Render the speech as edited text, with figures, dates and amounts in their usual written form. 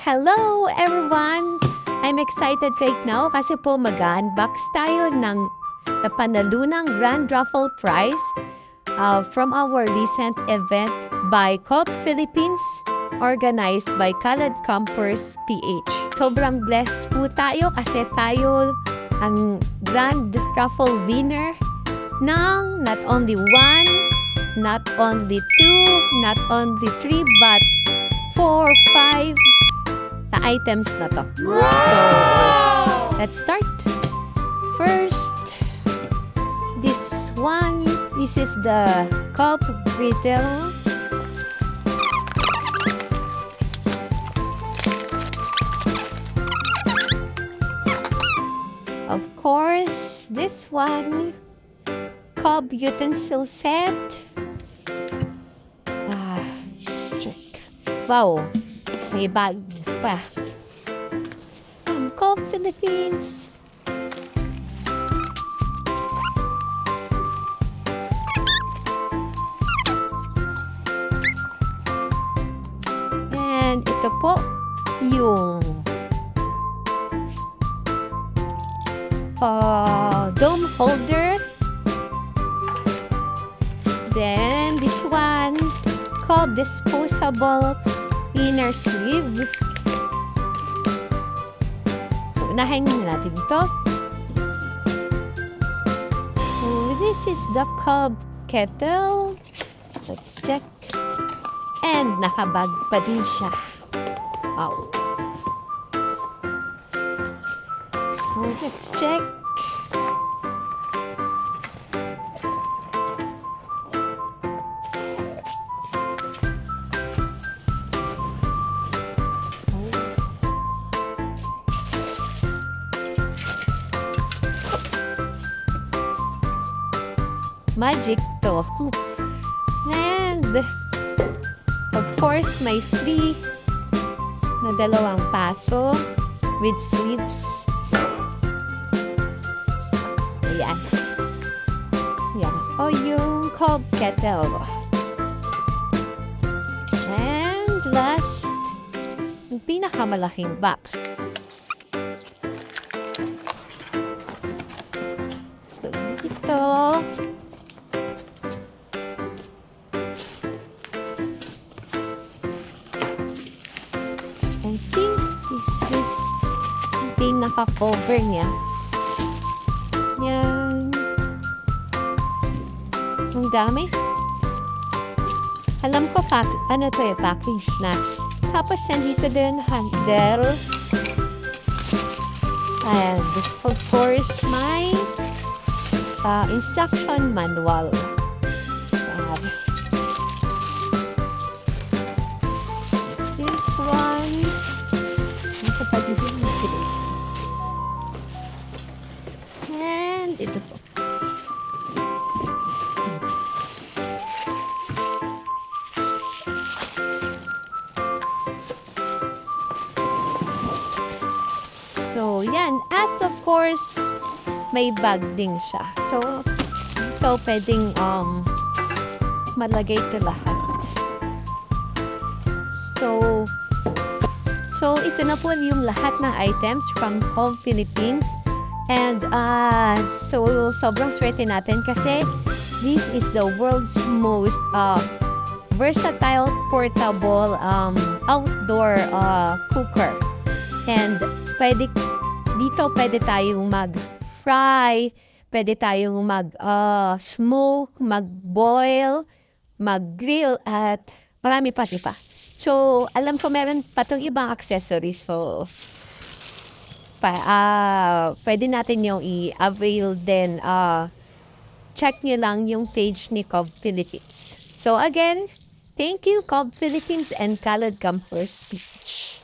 Hello everyone! I'm excited right now kasi po mag-unbox tayo ng napanalunang Grand Raffle Prize from our recent event by Cobb Philippines organized by Khaled Campers PH. Sobrang blessed po tayo kasi tayo ang Grand Raffle winner ng not only one, not only two, not only three, but 4, 5 na items na to. So, let's start. First, this one. This is the Cobb Brittle. Of course, this one. Cobb utensil set. Strict. Wow. May bag pa. Cobb Philippines. And ito po yung dome holder. Then this one, Cobb disposable inner sleeve. So, unahin natin ito. So, this is the Cobb kettle. Let's check. And nakabag pa din siya. Wow. So, let's check. Magic to. And, of course, may free na dalawang paso with sleeves. Ayan. Yan. O yung Cobb kettle. And last, yung pinakamalaking box. So, dito, I think this is yung pinaka-cover niya. Yan. Ang dami. Alam ko ano to package na. Tapos nandito din handle. And of course, my instruction manual. This one. And ito po. So, yan. At of course, may bag din siya. So, ito pwedeng malagay ito lahat. So, ito na po yung lahat ng items from Cobb Philippines. And, so, sobrang swerte natin kasi this is the world's most versatile, portable, outdoor cooker. And, dito pwede tayong mag-fry, pwede tayong mag-smoke, mag-boil, mag-grill, at marami pa, di ba? So, alam ko meron pa itong ibang accessories. So, pwede natin yung i-avail din. Check nyo lang yung page ni Cobb Philippines. So, again, thank you, Cobb Philippines and Khaled Campers PH.